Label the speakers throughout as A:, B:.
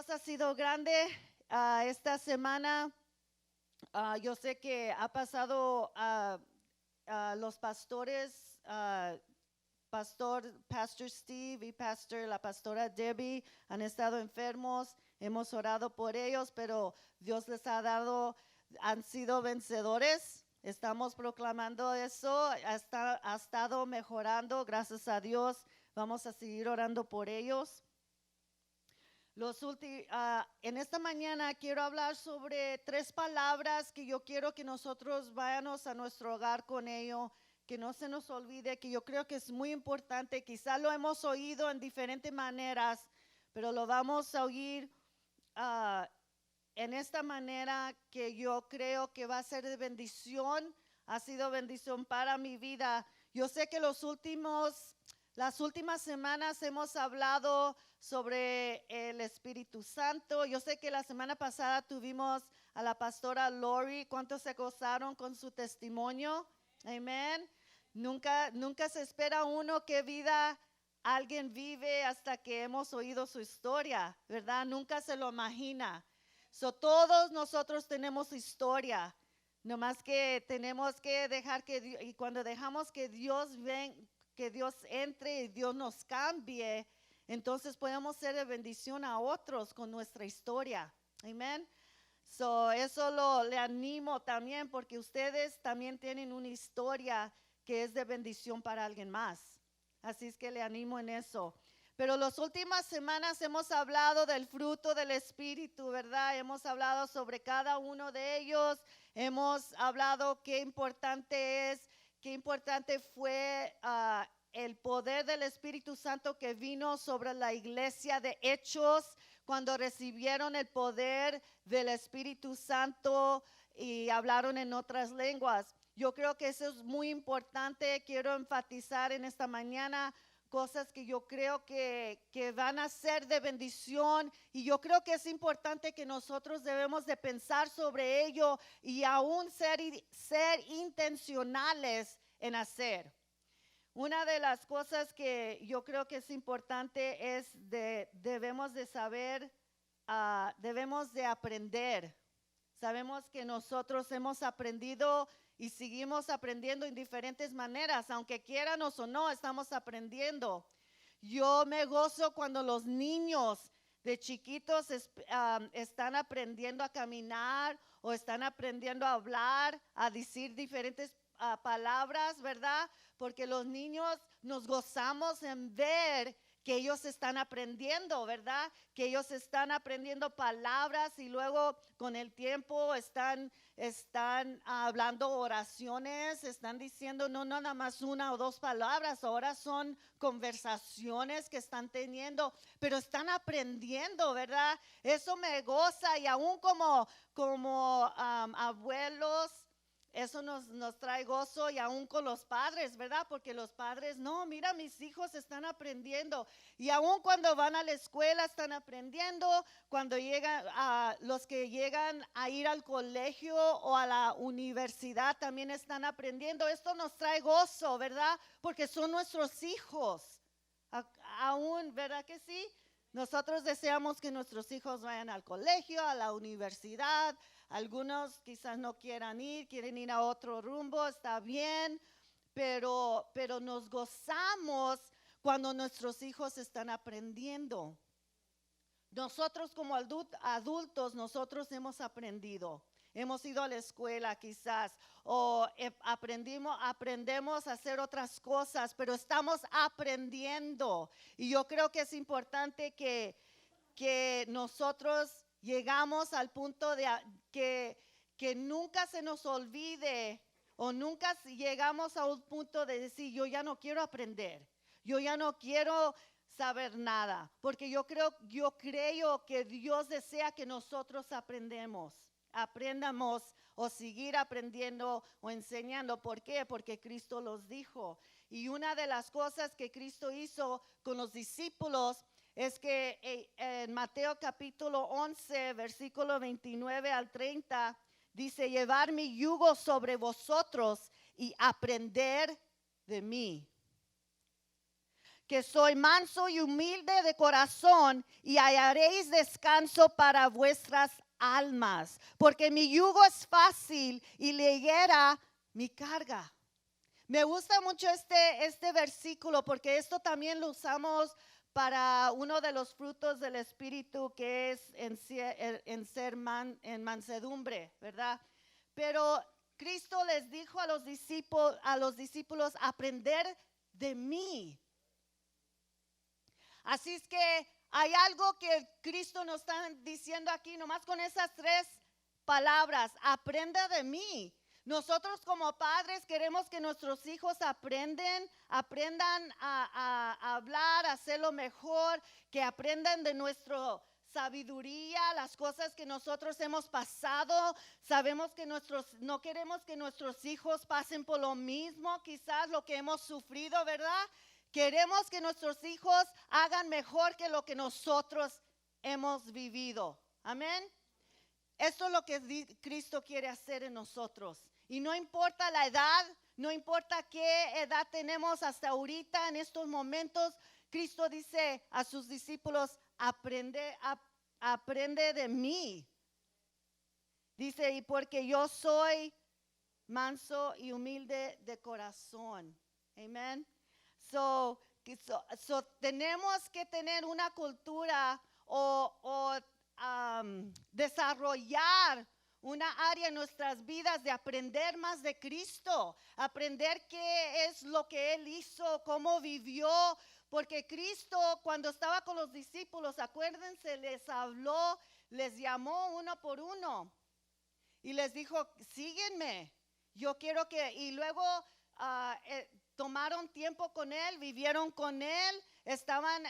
A: Dios ha sido grande esta semana. Yo sé que ha pasado los pastores, Pastor Steve y la pastora Debbie han estado enfermos. Hemos orado por ellos, pero Dios les ha dado, han sido vencedores. Estamos proclamando eso. Ha estado mejorando, gracias a Dios. Vamos a seguir orando por ellos. En esta mañana quiero hablar sobre 3 palabras que yo quiero que nosotros vayamos a nuestro hogar con ello, que no se nos olvide, que yo creo que es muy importante. Quizá lo hemos oído en diferentes maneras, pero lo vamos a oír en esta manera que yo creo que va a ser de bendición. Ha sido bendición para mi vida. Yo sé que las últimas semanas hemos hablado sobre el Espíritu Santo. Yo sé que la semana pasada tuvimos a la pastora Lori. ¿Cuántos se gozaron con su testimonio? Amén. Nunca se espera uno qué vida alguien vive hasta que hemos oído su historia, ¿verdad? Nunca se lo imagina. Todos nosotros tenemos historia. Nomás que tenemos que dejar y cuando dejamos que Dios entre y Dios nos cambie, entonces podemos ser de bendición a otros con nuestra historia. Amén. Eso le animo también, porque ustedes también tienen una historia que es de bendición para alguien más. Así es que le animo en eso. Pero las últimas semanas hemos hablado del fruto del Espíritu, ¿verdad? Hemos hablado sobre cada uno de ellos. Hemos hablado qué importante fue el poder del Espíritu Santo que vino sobre la iglesia de Hechos, cuando recibieron el poder del Espíritu Santo y hablaron en otras lenguas. Yo creo que eso es muy importante. Quiero enfatizar en esta mañana cosas que yo creo que van a ser de bendición, y yo creo que es importante que nosotros debemos de pensar sobre ello y aún ser intencionales en hacer. Una de las cosas que yo creo que es importante es debemos de saber, debemos de aprender. Sabemos que nosotros hemos aprendido y seguimos aprendiendo en diferentes maneras, aunque quieranos o no, estamos aprendiendo. Yo me gozo cuando los niños de chiquitos están aprendiendo a caminar o están aprendiendo a hablar, a decir diferentes palabras, ¿verdad? Porque los niños nos gozamos en ver que ellos están aprendiendo, ¿verdad? Que ellos están aprendiendo palabras y luego con el tiempo están hablando oraciones, están diciendo no nada más 1 o 2 palabras, ahora son conversaciones que están teniendo, pero están aprendiendo, ¿verdad? Eso me goza, y aún como abuelos, eso nos trae gozo, y aún con los padres, ¿verdad? Porque los padres, no, mira, mis hijos están aprendiendo. Y aún cuando van a la escuela están aprendiendo. Cuando llegan los que llegan a ir al colegio o a la universidad también están aprendiendo. Esto nos trae gozo, ¿verdad? Porque son nuestros hijos. Aún, ¿verdad que sí? Nosotros deseamos que nuestros hijos vayan al colegio, a la universidad. Algunos quizás no quieren ir a otro rumbo, está bien, pero nos gozamos cuando nuestros hijos están aprendiendo. Nosotros como adultos, nosotros hemos aprendido. Hemos ido a la escuela quizás o aprendemos a hacer otras cosas, pero estamos aprendiendo. Y yo creo que es importante que nosotros llegamos al punto de que nunca se nos olvide, o nunca llegamos a un punto de decir yo ya no quiero aprender, yo ya no quiero saber nada, porque yo creo que Dios desea que nosotros aprendamos o seguir aprendiendo o enseñando. ¿Por qué? Porque Cristo los dijo. Y una de las cosas que Cristo hizo con los discípulos es que en Mateo capítulo 11, versículo 29 al 30, dice: llevar mi yugo sobre vosotros y aprender de mí. que soy manso y humilde de corazón, y hallaréis descanso para vuestras almas, porque mi yugo es fácil y ligera mi carga. Me gusta mucho este versículo porque esto también lo usamos para uno de los frutos del Espíritu, que es en mansedumbre, ¿verdad? Pero Cristo les dijo a los discípulos, aprender de mí. Así es que hay algo que Cristo nos está diciendo aquí, nomás con esas tres palabras: aprenda de mí. Nosotros como padres queremos que nuestros hijos aprendan a hablar, a hacerlo mejor, que aprendan de nuestra sabiduría, las cosas que nosotros hemos pasado. Sabemos que no queremos que nuestros hijos pasen por lo mismo, quizás lo que hemos sufrido, ¿verdad? Queremos que nuestros hijos hagan mejor que lo que nosotros hemos vivido. Amén. Esto es lo que Cristo quiere hacer en nosotros. Y no importa la edad, no importa qué edad tenemos hasta ahorita, en estos momentos, Cristo dice a sus discípulos, aprende de mí. Dice, y porque yo soy manso y humilde de corazón. Amén. So tenemos que tener una cultura o desarrollar una área en nuestras vidas de aprender más de Cristo, aprender qué es lo que Él hizo, cómo vivió, porque Cristo cuando estaba con los discípulos, acuérdense, les habló, les llamó uno por uno y les dijo, síguenme, yo quiero y luego tomaron tiempo con Él, vivieron con Él, estaban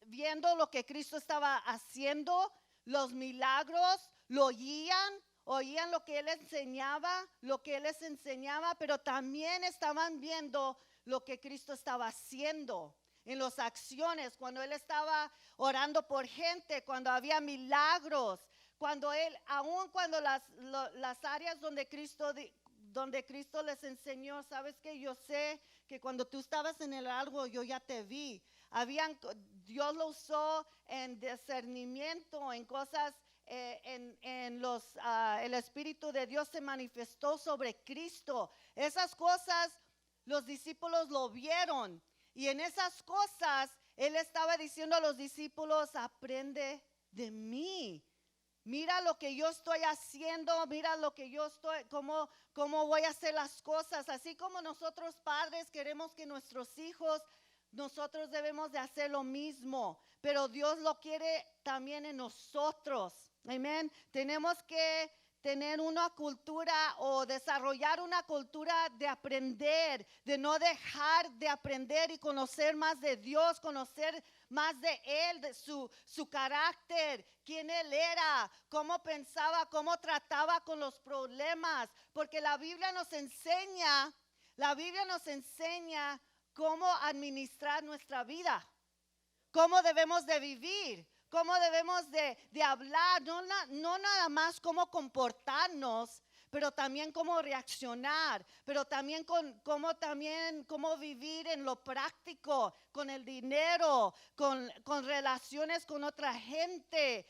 A: viendo lo que Cristo estaba haciendo, los milagros, lo oían lo que Él enseñaba, les enseñaba, pero también estaban viendo lo que Cristo estaba haciendo en las acciones, cuando Él estaba orando por gente, cuando había milagros, cuando las áreas donde Cristo les enseñó, sabes que yo sé que cuando tú estabas en el algo, yo ya te vi. Dios lo usó en discernimiento, en cosas, el Espíritu de Dios se manifestó sobre Cristo. Esas cosas los discípulos lo vieron, y en esas cosas Él estaba diciendo a los discípulos, aprende de mí. Mira lo que yo estoy haciendo, mira lo que yo estoy, cómo voy a hacer las cosas. Así como nosotros padres queremos que nuestros hijos, nosotros debemos de hacer lo mismo, pero Dios lo quiere también en nosotros. Amén. Tenemos que tener una cultura o desarrollar una cultura de aprender, de no dejar de aprender y conocer más de Dios, conocer más de Él, de su carácter, quién Él era, cómo pensaba, cómo trataba con los problemas, porque la Biblia nos enseña cómo administrar nuestra vida, cómo debemos de vivir, cómo debemos de hablar, no nada más cómo comportarnos, pero también cómo reaccionar, pero también cómo vivir en lo práctico, con el dinero, con relaciones con otra gente.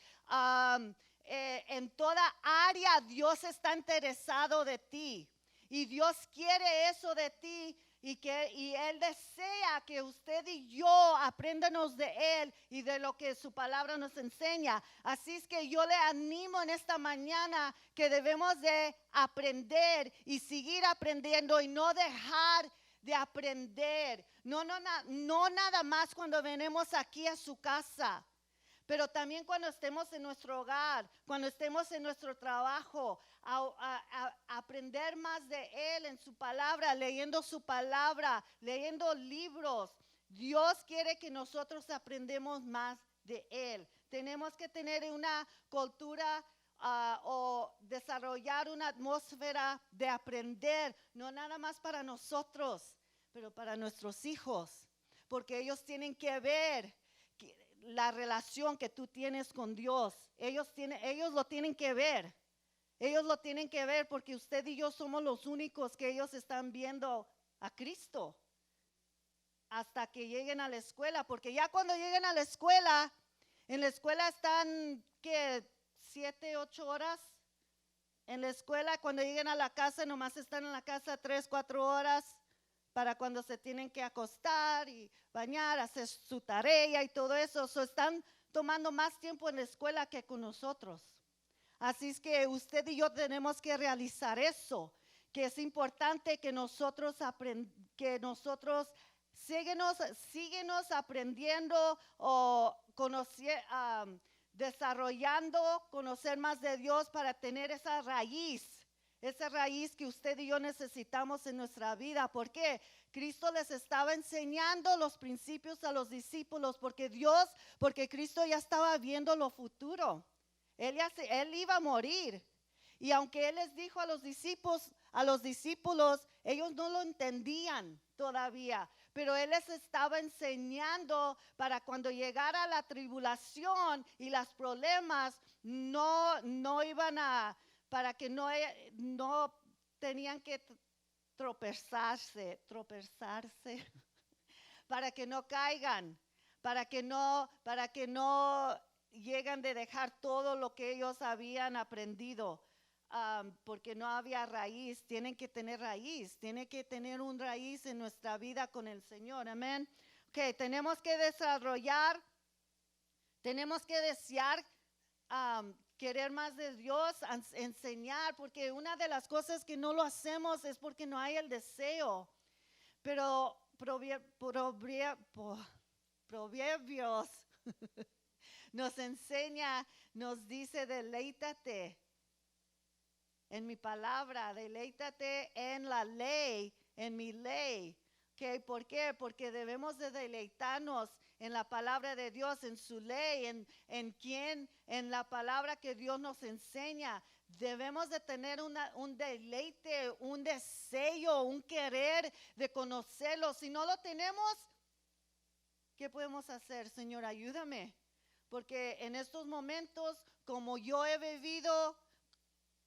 A: En toda área Dios está interesado de ti, y Dios quiere eso de ti. Y Él desea que usted y yo aprendamos de Él y de lo que su palabra nos enseña. Así es que yo le animo en esta mañana que debemos de aprender y seguir aprendiendo y no dejar de aprender. No nada más cuando venimos aquí a su casa, pero también cuando estemos en nuestro hogar, cuando estemos en nuestro trabajo, a aprender más de Él en su palabra, leyendo su palabra, leyendo libros. Dios quiere que nosotros aprendamos más de Él. Tenemos que tener una cultura o desarrollar una atmósfera de aprender, no nada más para nosotros, pero para nuestros hijos, porque ellos tienen que ver la relación que tú tienes con Dios. Ellos lo tienen que ver. Ellos lo tienen que ver, porque usted y yo somos los únicos que ellos están viendo a Cristo hasta que lleguen a la escuela, porque ya cuando lleguen a la escuela, en la escuela están, ¿qué? 7, 8 horas. En la escuela, cuando lleguen a la casa, nomás están en la casa 3, 4 horas para cuando se tienen que acostar y bañar, hacer su tarea y todo eso. Están tomando más tiempo en la escuela que con nosotros. Así es que usted y yo tenemos que realizar eso, que es importante que nosotros síguenos aprendiendo o desarrollando, conocer más de Dios para tener esa raíz que usted y yo necesitamos en nuestra vida. ¿Por qué? Cristo les estaba enseñando los principios a los discípulos, porque Cristo ya estaba viendo lo futuro. Él iba a morir. Y aunque Él les dijo a los discípulos, ellos no lo entendían todavía. Pero Él les estaba enseñando para cuando llegara la tribulación y los problemas, no iban a, para que no tenían que tropezarse, para que no caigan, para que no lleguen de dejar todo lo que ellos habían aprendido. Porque no había raíz. Tienen que tener raíz, tiene que tener un raíz en nuestra vida con el Señor, amén. Ok, tenemos que desarrollar, tenemos que desear, querer más de Dios, enseñar, porque una de las cosas que no lo hacemos es porque no hay el deseo. Pero Proverbios nos enseña, nos dice: deleítate en mi palabra, deleítate en la ley, en mi ley. ¿Okay? ¿Por qué? Porque debemos de deleitarnos en la palabra de Dios, en su ley, en la palabra que Dios nos enseña. Debemos de tener un deleite, un deseo, un querer de conocerlo. Si no lo tenemos, ¿qué podemos hacer? Señor, ayúdame. Porque en estos momentos, como yo he vivido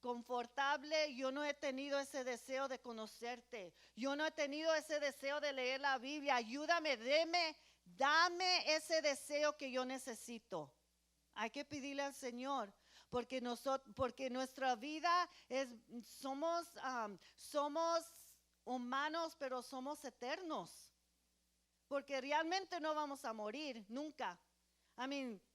A: confortable, yo no he tenido ese deseo de conocerte. Yo no he tenido ese deseo de leer la Biblia. Ayúdame, dame ese deseo que yo necesito. Hay que pedirle al Señor, porque nuestra vida somos humanos, pero somos eternos. Porque realmente no vamos a morir nunca.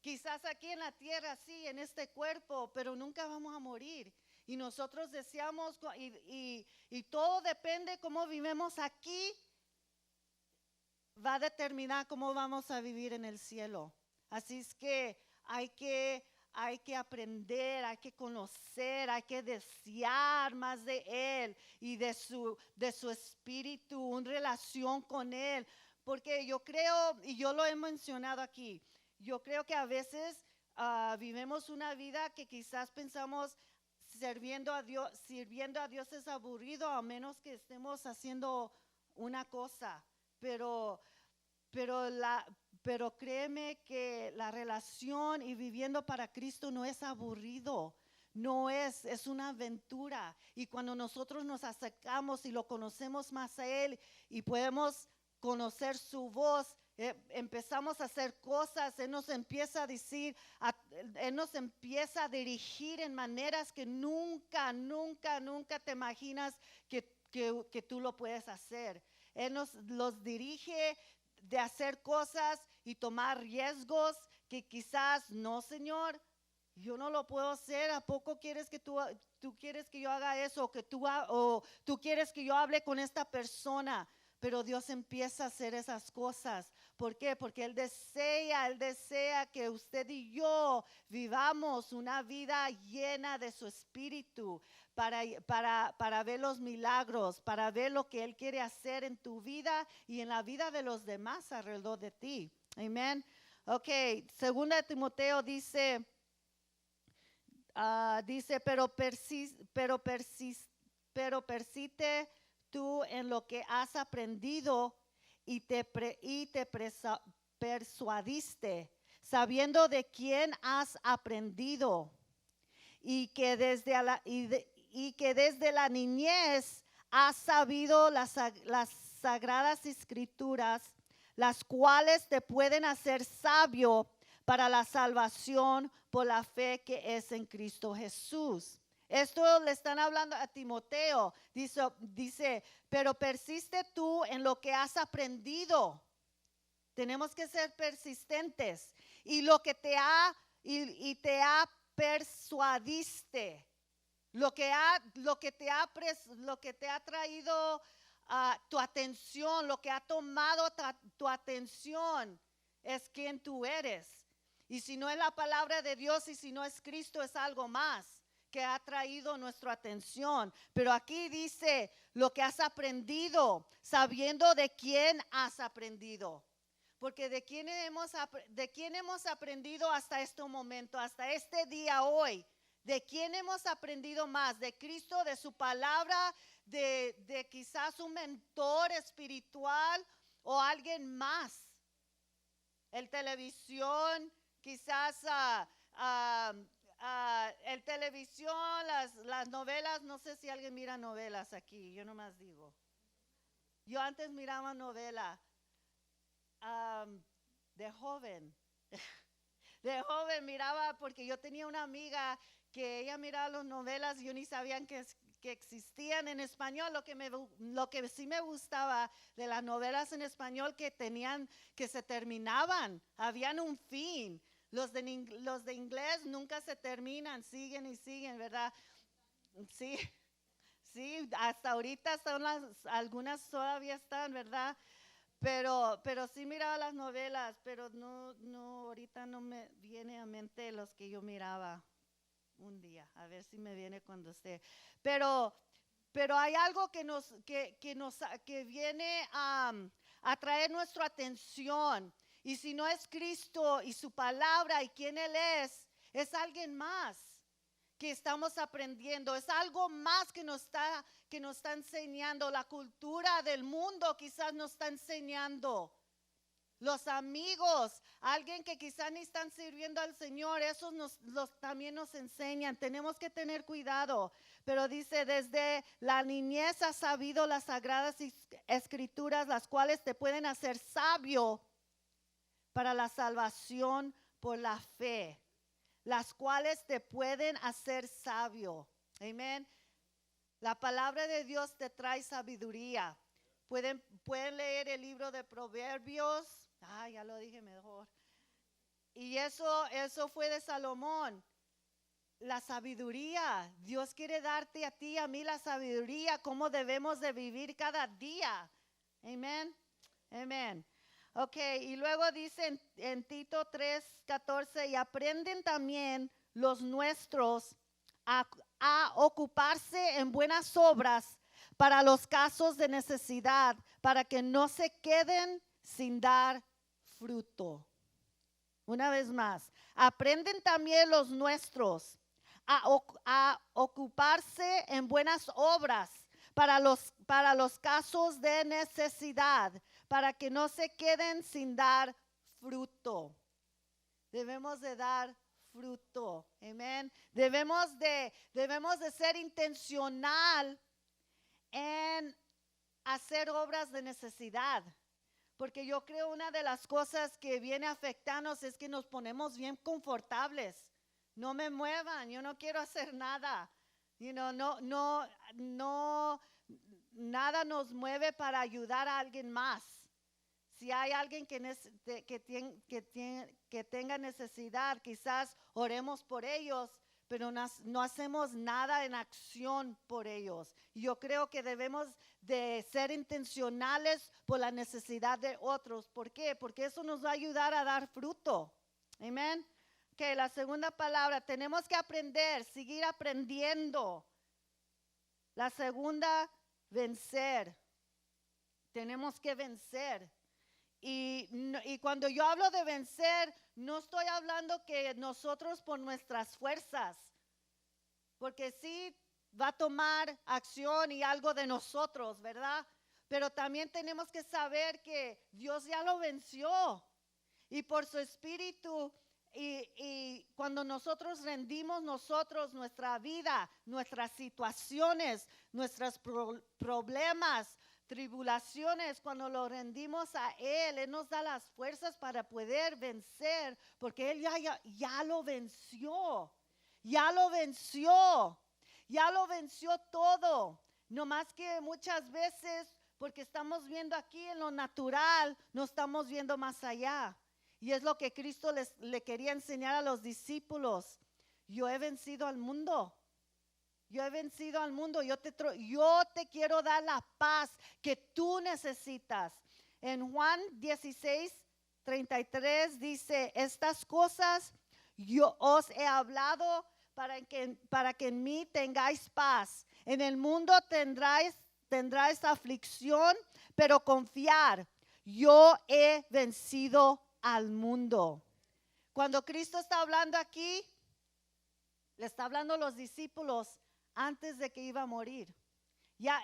A: Quizás aquí en la tierra sí, en este cuerpo, pero nunca vamos a morir. Y nosotros deseamos, y todo depende cómo vivimos aquí, va a determinar cómo vamos a vivir en el cielo. Así es que hay que aprender, hay que conocer, hay que desear más de Él y de su espíritu, una relación con Él. Porque yo creo, y yo lo he mencionado aquí, yo creo que a veces vivimos una vida que quizás pensamos sirviendo a Dios es aburrido, a menos que estemos haciendo una cosa. Pero créeme que la relación y viviendo para Cristo no es aburrido. No es una aventura. Y cuando nosotros nos acercamos y lo conocemos más a Él y podemos conocer su voz, empezamos a hacer cosas. Él nos empieza a decir, Él nos empieza a dirigir en maneras que nunca te imaginas que tú lo puedes hacer. Él los dirige de hacer cosas y tomar riesgos que quizás no, Señor, yo no lo puedo hacer. ¿A poco quieres que tú quieres que yo haga eso? O tú quieres que yo hable con esta persona. Pero Dios empieza a hacer esas cosas. ¿Por qué? Porque Él desea que usted y yo vivamos una vida llena de su espíritu para ver los milagros, para ver lo que Él quiere hacer en tu vida y en la vida de los demás alrededor de ti. Amén. Ok, 2 Timoteo dice, pero persiste tú en lo que has aprendido y te persuadiste, sabiendo de quién has aprendido y que desde la niñez has sabido las sagradas escrituras, las cuales te pueden hacer sabio para la salvación por la fe que es en Cristo Jesús. Esto le están hablando a Timoteo. Dice, pero persiste tú en lo que has aprendido. Tenemos que ser persistentes. Y lo que te ha persuadiste, lo que te ha traído tu atención, lo que ha tomado tu atención es quien tú eres. Y si no es la palabra de Dios y si no es Cristo, es algo más que ha traído nuestra atención. Pero aquí dice lo que has aprendido, sabiendo de quién has aprendido. Porque de quién hemos aprendido hasta este momento, hasta este día hoy. ¿De quién hemos aprendido más? ¿De Cristo, de su palabra, de quizás un mentor espiritual o alguien más? El televisión, quizás el televisión, las novelas. No sé si alguien mira novelas aquí, yo nomás digo. Yo antes miraba novela de joven. De joven miraba, porque yo tenía una amiga que ella miraba las novelas y yo ni sabía que existían en español. Lo que sí me gustaba de las novelas en español que se terminaban, habían un fin. Los de inglés nunca se terminan, siguen y siguen, ¿verdad? Sí, hasta ahorita algunas todavía están, ¿verdad? Pero sí miraba las novelas, pero no, ahorita no me viene a mente los que yo miraba un día. A ver si me viene cuando esté. Pero hay algo que viene a atraer nuestra atención. Y si no es Cristo y su palabra y quién Él es alguien más que estamos aprendiendo, es algo más que nos está enseñando. La cultura del mundo quizás nos está enseñando. Los amigos, alguien que quizás ni están sirviendo al Señor, esos también nos enseñan. Tenemos que tener cuidado. Pero dice, desde la niñez has sabido las sagradas escrituras, las cuales te pueden hacer sabio para la salvación por la fe. Las cuales te pueden hacer sabio. Amén. La palabra de Dios te trae sabiduría. Pueden leer el libro de Proverbios. Ya lo dije mejor. Y eso fue de Salomón. La sabiduría. Dios quiere darte a ti, a mí la sabiduría, cómo debemos de vivir cada día. Amén. Amén. Ok, y luego dice en Tito 3:14, y aprenden también los nuestros a ocuparse en buenas obras para los casos de necesidad, para que no se queden sin dar fruto. Una vez más, aprenden también los nuestros a ocuparse en buenas obras para los casos de necesidad, para que no se queden sin dar fruto. Debemos de dar fruto. Amén. Debemos de ser intencional en hacer obras de necesidad. Porque yo creo una de las cosas que viene a afectarnos es que nos ponemos bien confortables. No me muevan, yo no quiero hacer nada. Nada nos mueve para ayudar a alguien más. Si hay alguien que tenga necesidad, quizás oremos por ellos, pero no hacemos nada en acción por ellos. Yo creo que debemos de ser intencionales por la necesidad de otros. ¿Por qué? Porque eso nos va a ayudar a dar fruto. Amén. Ok, la segunda palabra, tenemos que aprender, seguir aprendiendo. La segunda, vencer. Tenemos que vencer. Y cuando yo hablo de vencer, no estoy hablando que nosotros por nuestras fuerzas, porque sí va a tomar acción y algo de nosotros, ¿verdad? Pero también tenemos que saber que Dios ya lo venció y por su espíritu. Y cuando nosotros rendimos nuestra vida, nuestras situaciones, nuestros problemas, tribulaciones, cuando lo rendimos a Él nos da las fuerzas para poder vencer, porque Él ya lo venció, ya lo venció, ya lo venció todo. No más que muchas veces, porque estamos viendo aquí en lo natural, no estamos viendo más allá. Y es lo que Cristo le quería enseñar a los discípulos. Yo he vencido al mundo. Yo he vencido al mundo. Yo te quiero dar la paz que tú necesitas. En Juan 16:33 dice, estas cosas yo os he hablado para que en mí tengáis paz. En el mundo tendráis aflicción, pero confiar, yo he vencido al mundo. Cuando Cristo está hablando aquí, le está hablando a los discípulos antes de que iba a morir.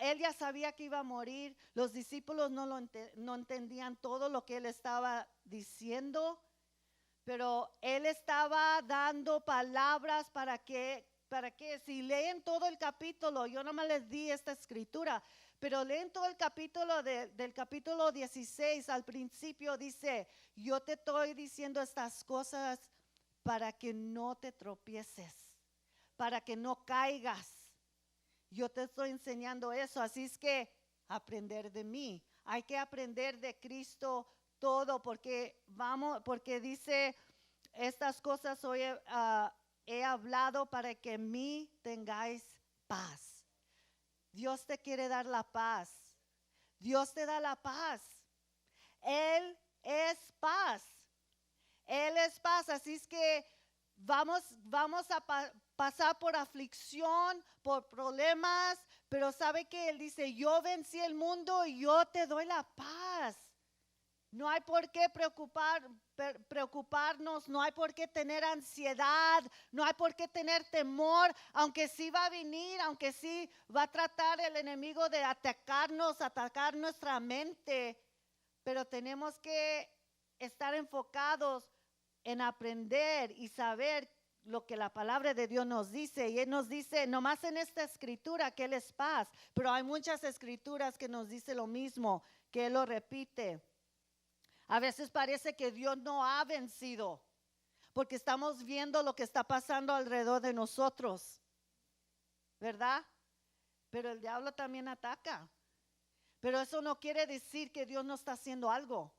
A: Él ya sabía que iba a morir. Los discípulos no entendían todo lo que él estaba diciendo, pero él estaba dando palabras para que si leen todo el capítulo, yo nomás les di esta escritura, pero leen todo el capítulo del capítulo 16 al principio dice, yo te estoy diciendo estas cosas para que no te tropieces, para que no caigas. Yo te estoy enseñando eso, así es que aprender de mí. Hay que aprender de Cristo todo, porque dice estas cosas hoy he hablado para que en mí tengáis paz. Dios te quiere dar la paz. Dios te da la paz. Él es paz. Él es paz, así es que vamos a pasar por aflicción, por problemas, pero sabe que Él dice, yo vencí el mundo y yo te doy la paz. No hay por qué preocuparnos, no hay por qué tener ansiedad, no hay por qué tener temor, aunque sí va a venir, aunque sí va a tratar el enemigo de atacar nuestra mente, pero tenemos que estar enfocados en aprender y saber lo que la palabra de Dios nos dice. Y Él nos dice, nomás en esta escritura que Él es paz, pero hay muchas escrituras que nos dice lo mismo, que Él lo repite. A veces parece que Dios no ha vencido, porque estamos viendo lo que está pasando alrededor de nosotros, ¿verdad? Pero el diablo también ataca. Pero eso no quiere decir que Dios no está haciendo algo.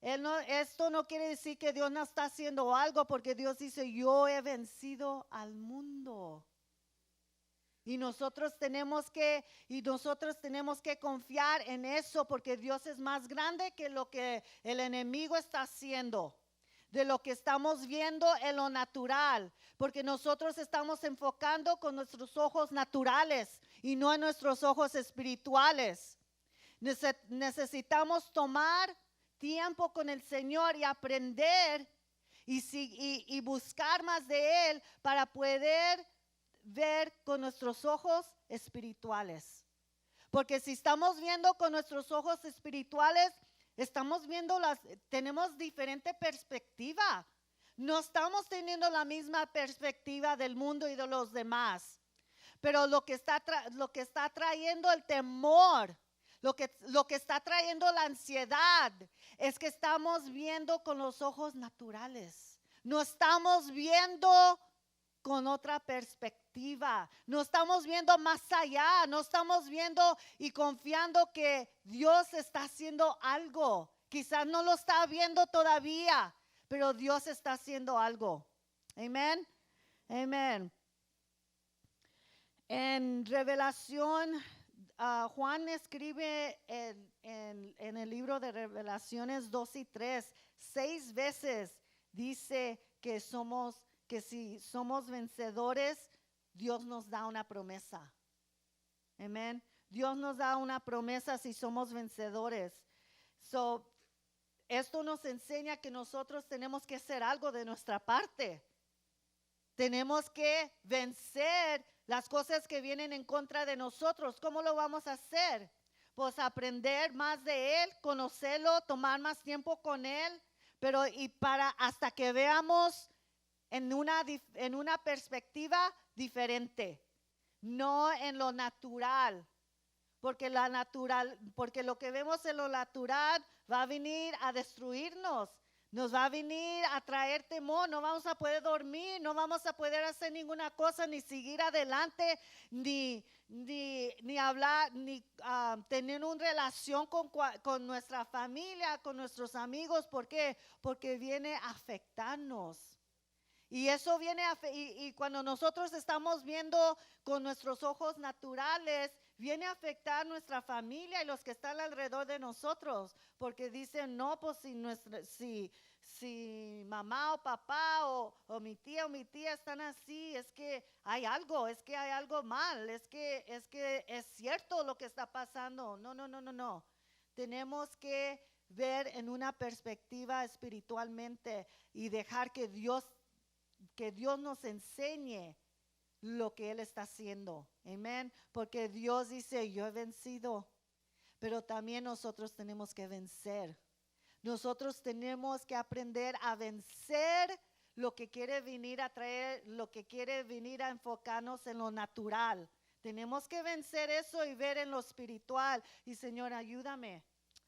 A: Esto no quiere decir que Dios no está haciendo algo, porque Dios dice, yo he vencido al mundo. Y nosotros tenemos que confiar en eso, porque Dios es más grande que lo que el enemigo está haciendo, de lo que estamos viendo en lo natural, porque nosotros estamos enfocando con nuestros ojos naturales y no en nuestros ojos espirituales. Necesitamos tomar tiempo con el Señor y aprender y buscar más de Él para poder ver con nuestros ojos espirituales. Porque si estamos viendo con nuestros ojos espirituales, tenemos diferente perspectiva. No estamos teniendo la misma perspectiva del mundo y de los demás. Pero lo que está trayendo el temor, lo que está trayendo la ansiedad, es que estamos viendo con los ojos naturales. No estamos viendo con otra perspectiva. No estamos viendo más allá. No estamos viendo y confiando que Dios está haciendo algo. Quizás no lo está viendo todavía, pero Dios está haciendo algo. Amén. Amén. En Revelación, Juan escribe en el libro de Revelaciones 2 y 3, 6 veces dice que si somos vencedores, Dios nos da una promesa. Amén. Dios nos da una promesa si somos vencedores. Esto nos enseña que nosotros tenemos que hacer algo de nuestra parte. Tenemos que vencer las cosas que vienen en contra de nosotros. ¿Cómo lo vamos a hacer? Pues aprender más de Él, conocerlo, tomar más tiempo con Él, hasta que veamos en una perspectiva diferente, no en lo natural, porque porque lo que vemos en lo natural va a venir a destruirnos. Nos va a venir a traer temor, no vamos a poder dormir, no vamos a poder hacer ninguna cosa, ni seguir adelante, ni hablar, ni tener una relación con nuestra familia, con nuestros amigos. ¿Por qué? Porque viene a afectarnos. Y eso viene y cuando nosotros estamos viendo con nuestros ojos naturales, viene a afectar nuestra familia y los que están alrededor de nosotros, porque dicen, no, pues si mamá o papá o mi tía están así, es que hay algo mal, es que es cierto lo que está pasando. No. Tenemos que ver en una perspectiva espiritualmente y dejar que Dios nos enseñe lo que Él está haciendo. Amén. Porque Dios dice, yo he vencido, pero también nosotros tenemos que vencer. Nosotros tenemos que aprender a vencer lo que quiere venir a traer, lo que quiere venir a enfocarnos en lo natural. Tenemos que vencer eso y ver en lo espiritual. Y Señor, ayúdame.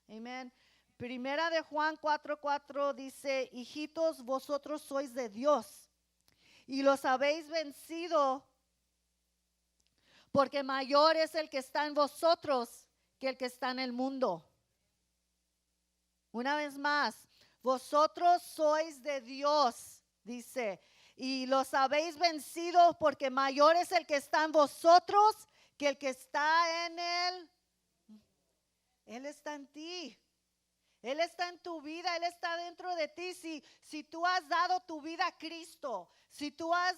A: Amén. Primera de Juan 4:4 dice, hijitos, vosotros sois de Dios y los habéis vencido, porque mayor es el que está en vosotros que el que está en el mundo. Una vez más, vosotros sois de Dios, dice, y los habéis vencido, porque mayor es el que está en vosotros que el que está en él. Él está en ti. Él está en tu vida, Él está dentro de ti. Si tú has dado tu vida a Cristo, si tú has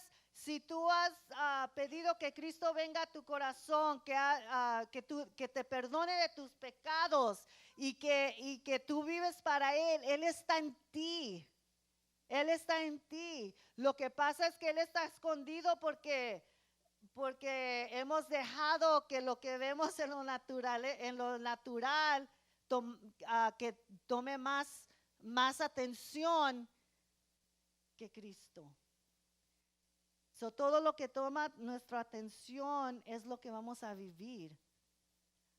A: pedido que Cristo venga a tu corazón, que te perdone de tus pecados y que tú vives para Él, Él está en ti. Él está en ti. Lo que pasa es que Él está escondido porque hemos dejado que lo que vemos en lo natural que tome más atención que Cristo. Todo lo que toma nuestra atención es lo que vamos a vivir.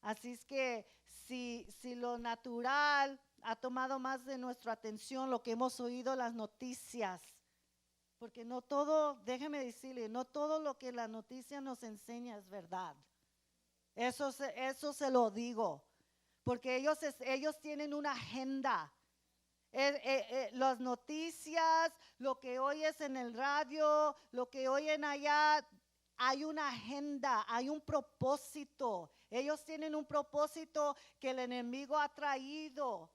A: Así es que si lo natural ha tomado más de nuestra atención, lo que hemos oído, las noticias, porque no todo, déjeme decirle, no todo lo que la noticia nos enseña es verdad. Eso se lo digo. Porque ellos tienen una agenda. Las noticias, lo que oyes en el radio, lo que oyen allá, hay una agenda, hay un propósito. Ellos tienen un propósito que el enemigo ha traído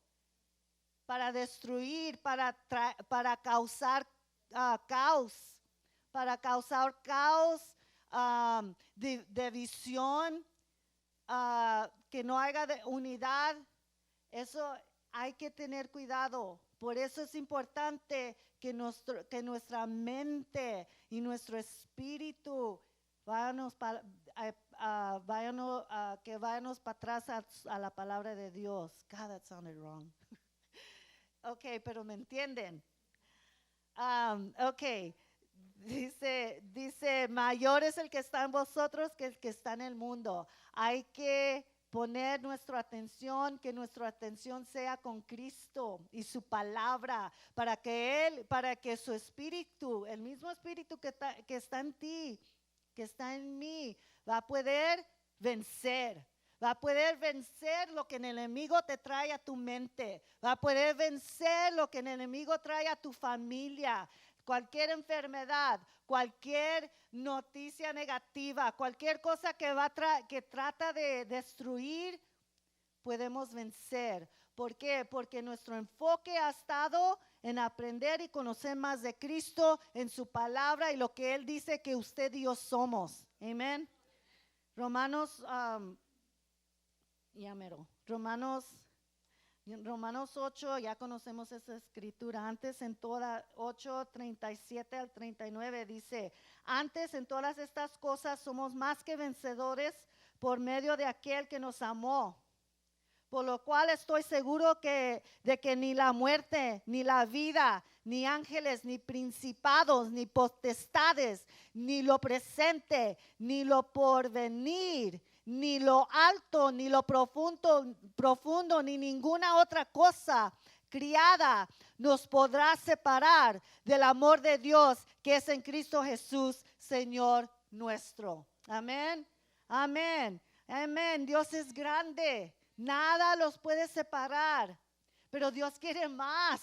A: para destruir, para causar caos, división. Que no haya unidad. Eso hay que tener cuidado. Por eso es importante que nuestra mente y nuestro espíritu vayamos para atrás a la palabra de Dios. God, that sounded wrong. Ok, pero me entienden. Ok. Dice, mayor es el que está en vosotros que el que está en el mundo. Hay que poner nuestra atención, que nuestra atención sea con Cristo y su palabra, para que su espíritu, el mismo espíritu que está en ti, que está en mí, va a poder vencer. Va a poder vencer lo que el enemigo te trae a tu mente. Va a poder vencer lo que el enemigo trae a tu familia. Cualquier enfermedad, cualquier noticia negativa, cualquier cosa que trata de destruir, podemos vencer. ¿Por qué? Porque nuestro enfoque ha estado en aprender y conocer más de Cristo, en su palabra y lo que Él dice que usted y yo somos. Amén. Romanos 8, ya conocemos esa escritura. Antes en toda 8:37 al 39 dice, antes en todas estas cosas somos más que vencedores por medio de aquel que nos amó. Por lo cual estoy seguro de que ni la muerte, ni la vida, ni ángeles, ni principados, ni potestades, ni lo presente, ni lo porvenir, ni lo alto, ni lo profundo, ni ninguna otra cosa criada nos podrá separar del amor de Dios que es en Cristo Jesús, Señor nuestro. Amén, amén, amén. Dios es grande, nada los puede separar, pero Dios quiere más.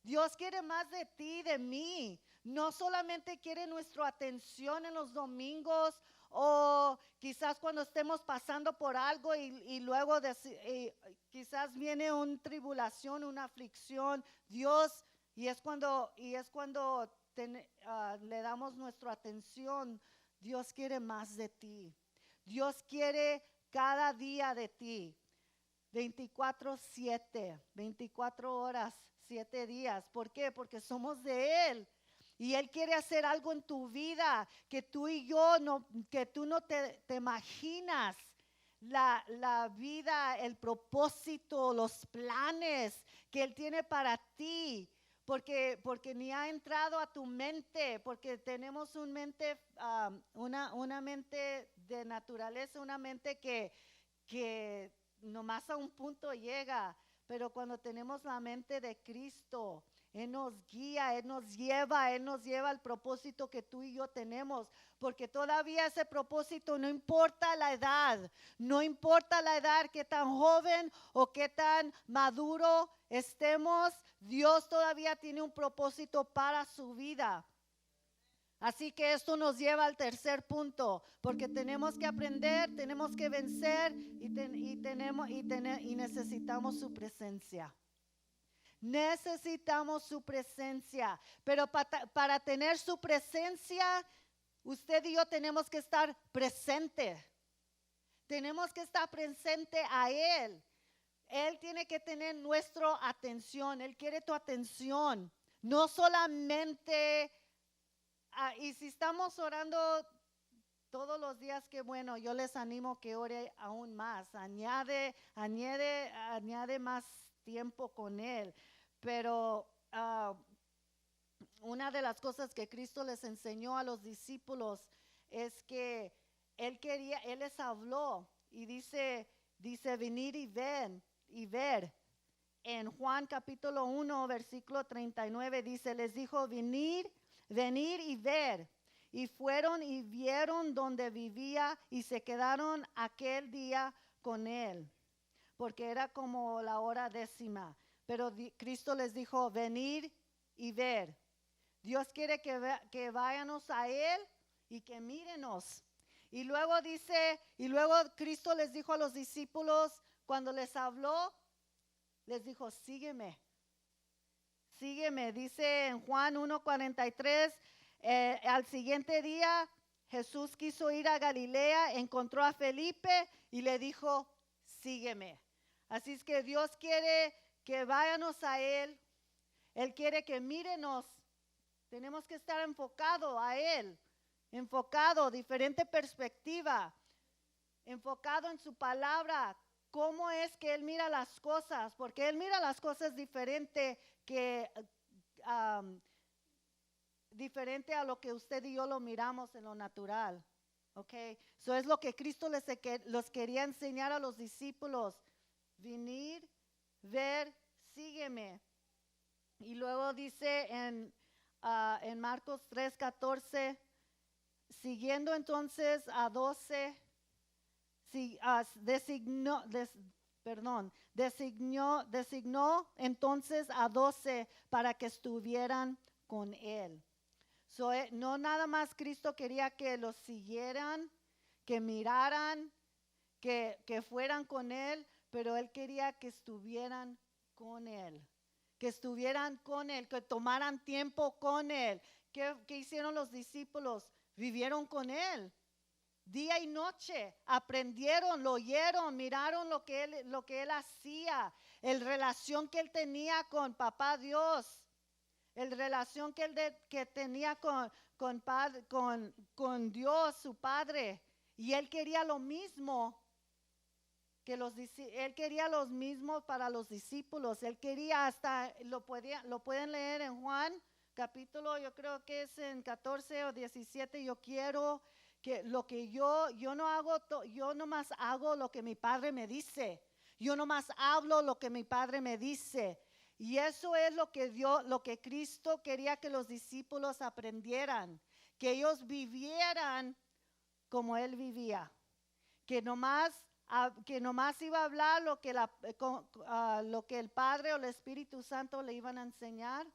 A: Dios quiere más de ti, de mí. No solamente quiere nuestra atención en los domingos o quizás cuando estemos pasando por algo y luego quizás viene una tribulación, una aflicción. Dios, y es cuando le damos nuestra atención. Dios quiere más de ti. Dios quiere cada día de ti. 24/7, 24 horas, 7 días. ¿Por qué? Porque somos de Él. Y Él quiere hacer algo en tu vida que tú y yo que tú no te imaginas. La vida, el propósito, los planes que Él tiene para ti. Porque ni ha entrado a tu mente, porque tenemos una mente de naturaleza, una mente que nomás a un punto llega, pero cuando tenemos la mente de Cristo, Él nos guía, Él nos lleva al propósito que tú y yo tenemos, porque todavía ese propósito no importa la edad, qué tan joven o qué tan maduro estemos, Dios todavía tiene un propósito para su vida. Así que esto nos lleva al tercer punto, porque tenemos que aprender, tenemos que vencer y necesitamos su presencia. Necesitamos su presencia, pero para tener su presencia, usted y yo tenemos que estar presente. Tenemos que estar presente a Él. Él tiene que tener nuestra atención, Él quiere tu atención, no solamente. Y si estamos orando todos los días, que bueno, yo les animo que ore aún más, añade más tiempo con Él. Pero una de las cosas que Cristo les enseñó a los discípulos es que Él les habló y dice venir y ver. En Juan capítulo 1, versículo 39 dice, les dijo, venir y ver. Y fueron y vieron donde vivía y se quedaron aquel día con Él, porque era como la hora 10. Pero Cristo les dijo, venir y ver. Dios quiere que vayamos a Él y que mírenos. Y luego Cristo les dijo a los discípulos, cuando les habló, les dijo, sígueme. Sígueme, dice en Juan 1:43, al siguiente día Jesús quiso ir a Galilea, encontró a Felipe y le dijo, sígueme. Así es que Dios quiere que vayamos a Él, Él quiere que mírenos, tenemos que estar enfocados a Él, diferente perspectiva, enfocado en su palabra. ¿Cómo es que Él mira las cosas? Porque Él mira las cosas diferente a lo que usted y yo lo miramos en lo natural. ¿Ok? Eso es lo que Cristo los quería enseñar a los discípulos. Venir, ver, sígueme. Y luego dice en Marcos 3:14, siguiendo entonces a 12, designó entonces a 12 para que estuvieran con Él. No nada más Cristo quería que los siguieran, que miraran, que fueran con Él, pero Él quería que estuvieran con Él. Que tomaran tiempo con Él. ¿Qué hicieron los discípulos? Vivieron con Él. Día y noche, aprendieron, lo oyeron, miraron lo que él hacía, la relación que él tenía con papá Dios, la relación que tenía con Dios, su Padre. Y él quería lo mismo él quería lo mismo para los discípulos. Él quería, hasta lo pueden leer en Juan capítulo, yo creo que es en 14 o 17. Yo quiero que lo que yo no hago, yo nomás hago lo que mi padre me dice. Yo nomás hablo lo que mi padre me dice. Y eso es lo que Cristo quería que los discípulos aprendieran, que ellos vivieran como Él vivía, que nomás iba a hablar lo que el Padre o el Espíritu Santo le iban a enseñar,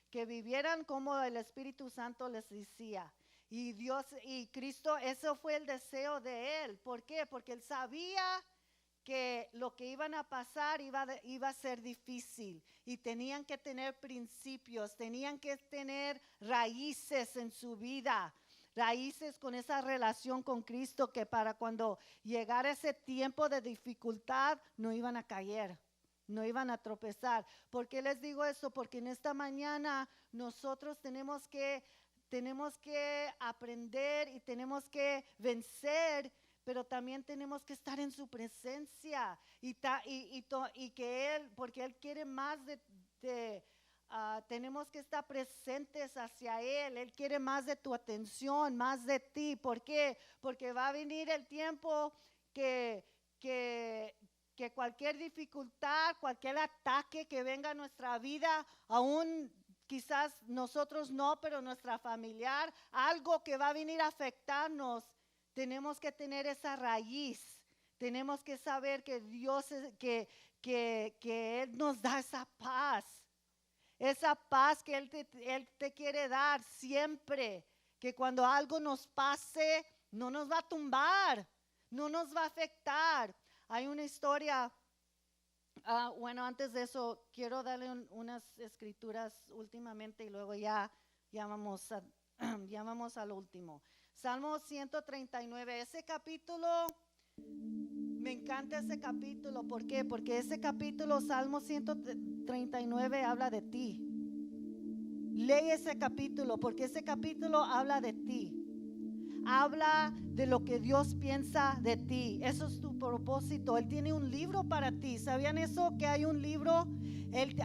A: que vivieran como el Espíritu Santo les decía. Y Dios y Cristo, eso fue el deseo de Él. ¿Por qué? Porque Él sabía que lo que iban a pasar iba a ser difícil y tenían que tener principios, tenían que tener raíces en su vida, raíces con esa relación con Cristo, que para cuando llegara ese tiempo de dificultad no iban a caer, no iban a tropezar. ¿Por qué les digo eso? Porque en esta mañana nosotros tenemos que aprender y tenemos que vencer, pero también tenemos que estar en su presencia y que Él, porque Él quiere más tenemos que estar presentes hacia Él. Él quiere más de tu atención, más de ti. ¿Por qué? Porque va a venir el tiempo que cualquier dificultad, cualquier ataque que venga a nuestra vida, aún quizás nosotros no, pero nuestra familiar, algo que va a venir a afectarnos, tenemos que tener esa raíz. Tenemos que saber que Dios que Él nos da esa paz que Él te quiere dar siempre, que cuando algo nos pase no nos va a tumbar, no nos va a afectar. Hay una historia, bueno, antes de eso quiero darle unas escrituras últimamente y luego ya vamos al último. Salmo 139, ese capítulo, me encanta ese capítulo. ¿Por qué? Porque ese capítulo, Salmo 139, habla de ti. Lee ese capítulo, porque ese capítulo habla de ti. Habla de lo que Dios piensa de ti. Eso es tu propósito. Él tiene un libro para ti. ¿Sabían eso? Que hay un libro.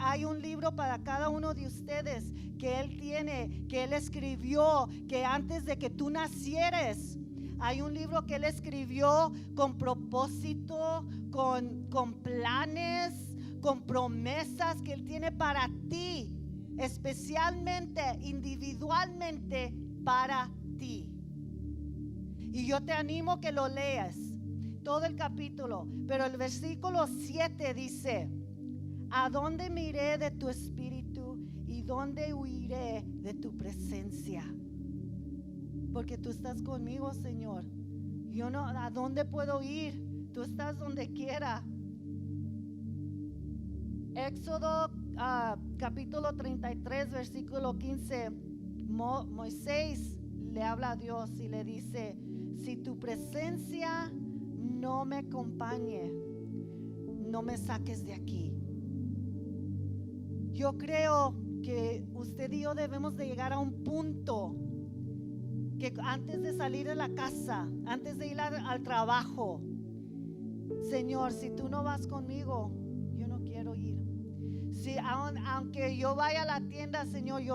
A: Hay un libro para cada uno de ustedes que Él tiene, que Él escribió, que antes de que tú nacieras. Hay un libro que Él escribió con propósito, con planes, con promesas que Él tiene para ti, especialmente, individualmente para ti. Y yo te animo que lo leas, todo el capítulo. Pero el versículo 7 dice: ¿a dónde me iré de tu espíritu y dónde huiré de tu presencia? Porque tú estás conmigo, Señor. Yo no, ¿a dónde puedo ir? Tú estás donde quiera. Éxodo capítulo 33, versículo 15. Moisés le habla a Dios y le dice: si tu presencia no me acompañe, no me saques de aquí. Yo creo que usted y yo debemos de llegar a un punto que antes de salir de la casa, antes de ir al trabajo, Señor, si tú no vas conmigo, yo no quiero ir. Si aunque yo vaya a la tienda, Señor, y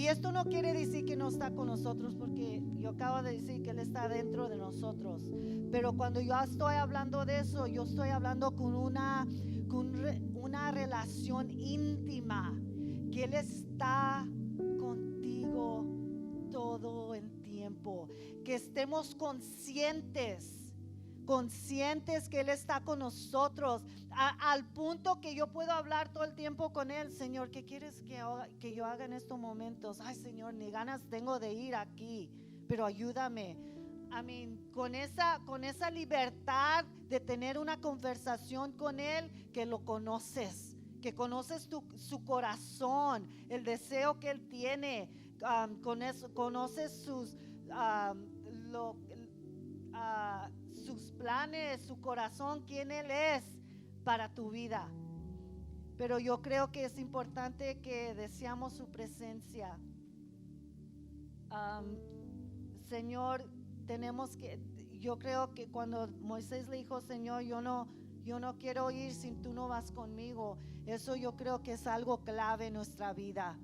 A: esto no quiere decir que no está con nosotros, porque yo acabo de decir que Él está dentro de nosotros. Pero cuando yo estoy hablando de eso, yo estoy hablando con una relación íntima, que Él está contigo todo el tiempo. Que estemos conscientes que Él está con nosotros, al punto que yo puedo hablar todo el tiempo con Él. Señor, ¿qué quieres que yo haga en estos momentos? Ay, Señor, ni ganas tengo de ir aquí, pero ayúdame. Con esa libertad de tener una conversación con Él, que lo conoces, que conoces su corazón, el deseo que Él tiene, conoces sus planes, su corazón, quién Él es para tu vida. Pero yo creo que es importante que deseamos su presencia. Señor, yo creo que cuando Moisés le dijo: Señor, yo no quiero ir si tú no vas conmigo, eso yo creo que es algo clave en nuestra vida,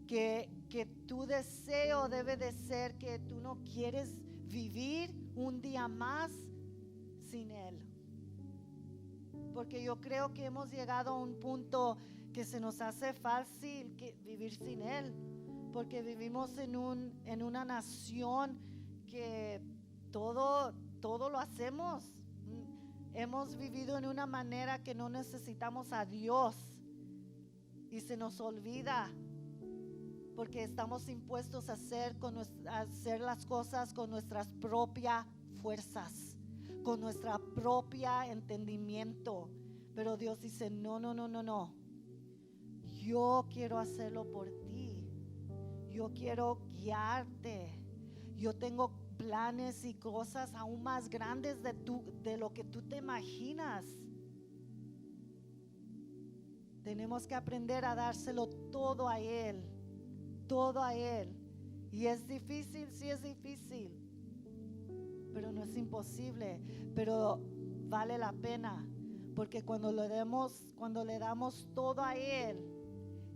A: que tu deseo debe de ser que tú no quieres vivir un día más sin Él. Porque yo creo que hemos llegado a un punto que se nos hace fácil vivir sin Él. Porque vivimos en una nación que todo lo hacemos. Hemos vivido en una manera que no necesitamos a Dios. Y se nos olvida. Porque estamos impuestos a hacer las cosas con nuestras propias fuerzas, con nuestra propia entendimiento. Pero Dios dice, no. Yo quiero hacerlo por ti. Yo quiero guiarte. Yo tengo planes y cosas aún más grandes de lo que tú te imaginas. Tenemos que aprender a dárselo todo a Él. Todo a Él. Y es difícil, sí es difícil, pero no es imposible. Pero vale la pena, porque cuando le damos todo a Él,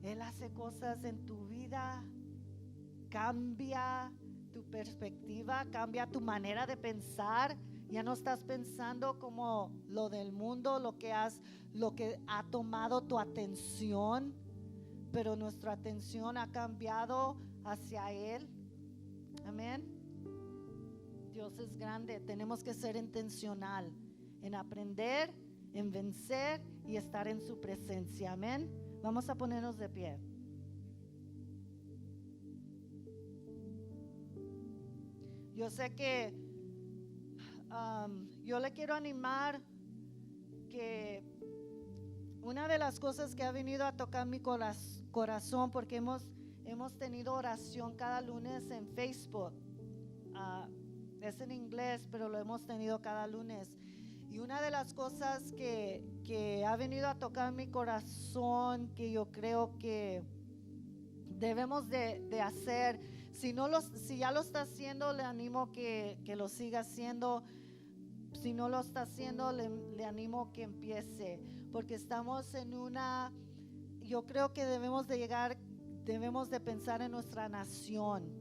A: Él hace cosas en tu vida, cambia tu perspectiva, cambia tu manera de pensar. Ya no estás pensando como lo del mundo, lo que ha tomado tu atención. Pero nuestra atención ha cambiado hacia Él. Amén. Dios es grande. Tenemos que ser intencional en aprender, en vencer y estar en su presencia. Amén. Vamos a ponernos de pie. Yo sé que yo le quiero animar que una de las cosas que ha venido a tocar mi corazón, porque hemos tenido oración cada lunes en Facebook. Es en inglés, pero lo hemos tenido cada lunes. Y una de las cosas que ha venido a tocar mi corazón, que yo creo que debemos de hacer, si ya lo está haciendo, le animo que lo siga haciendo. Si no lo está haciendo, le animo que empiece, porque estamos yo creo que debemos de pensar en nuestra nación,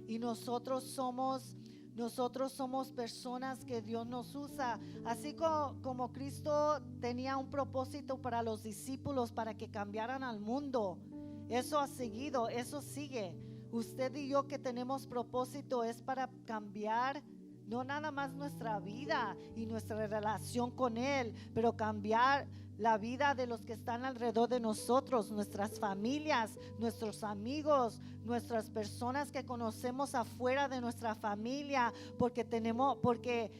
A: y nosotros somos personas que Dios nos usa, así como Cristo tenía un propósito para los discípulos, para que cambiaran al mundo. Eso ha seguido, eso sigue. Usted y yo que tenemos propósito es para cambiar no nada más nuestra vida y nuestra relación con Él, pero cambiar la vida de los que están alrededor de nosotros, nuestras familias, nuestros amigos, nuestras personas que conocemos afuera de nuestra familia, porque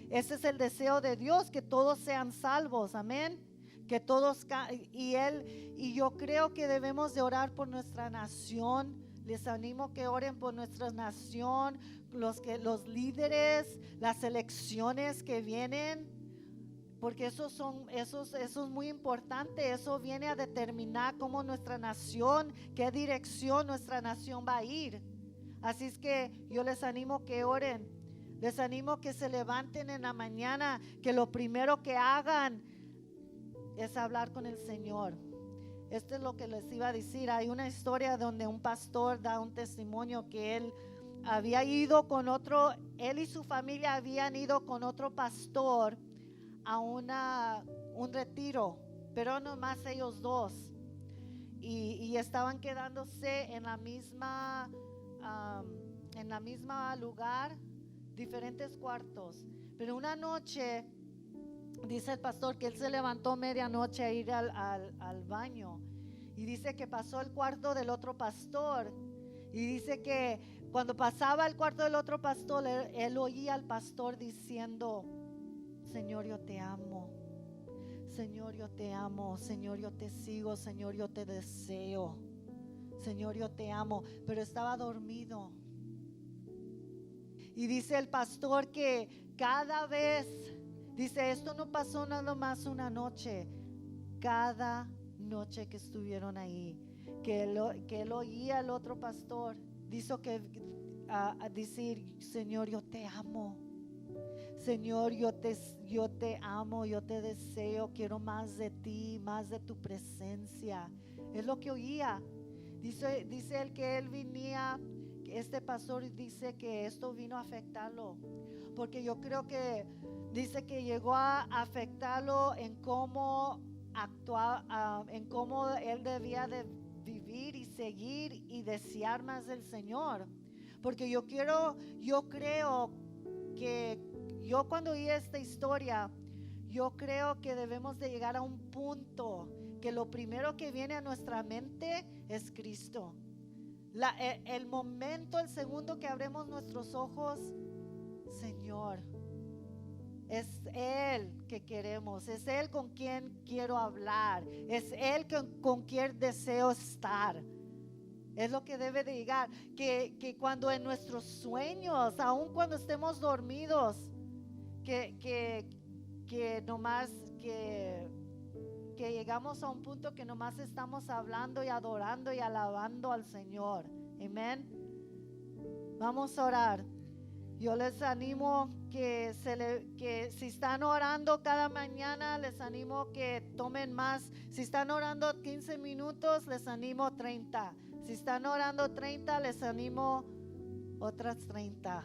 A: ese es el deseo de Dios, que todos sean salvos. Amén. Que todos y yo creo que debemos de orar por nuestra nación. Les animo que oren por nuestra nación, los líderes, las elecciones que vienen, porque eso es muy importante. Eso viene a determinar cómo nuestra nación, qué dirección nuestra nación va a ir. Así es que yo les animo que oren, les animo que se levanten en la mañana, que lo primero que hagan es hablar con el Señor. Esto es lo que les iba a decir. Hay una historia donde un pastor da un testimonio que él había ido él y su familia habían ido con otro pastor a un retiro, pero nomás ellos dos, y estaban quedándose en la misma lugar, diferentes cuartos. Pero una noche, dice el pastor que él se levantó medianoche a ir al baño, y dice que pasó el cuarto del otro pastor, y dice que cuando pasaba el cuarto del otro pastor, él oía al pastor diciendo: Señor, yo te amo. Señor, yo te amo. Señor, yo te sigo. Señor, yo te deseo. Señor, yo te amo. Pero estaba dormido. Y dice el pastor que cada vez, dice, esto no pasó nada más una noche. Cada noche que estuvieron ahí, que él oía al otro pastor, dijo que a decir: Señor, yo te amo. Señor, yo te amo, yo te deseo, quiero más de ti, más de tu presencia. Es lo que oía. Dice él que él venía, que este pastor dice que esto vino a afectarlo, porque yo creo que dice que llegó a afectarlo en cómo actuaba, en cómo él debía de vivir y seguir y desear más del Señor. Porque yo creo que yo cuando oí esta historia, yo creo que debemos de llegar a un punto que lo primero que viene a nuestra mente es Cristo. El momento, el segundo que abremos nuestros ojos, Señor, es Él que queremos, es Él con quien quiero hablar, es Él con quien deseo estar. Es lo que debe de llegar, que cuando en nuestros sueños, aun cuando estemos dormidos, que nomás que llegamos a un punto que nomás estamos hablando y adorando y alabando al Señor. Amén. Vamos a orar. Yo les animo que si están orando cada mañana, les animo que tomen más. Si están orando 15 minutos, les animo 30. Si están orando 30, les animo otras 30.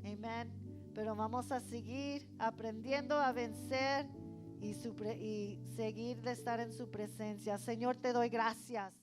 A: Amén. Pero vamos a seguir aprendiendo a vencer y seguir de estar en su presencia. Señor, te doy gracias.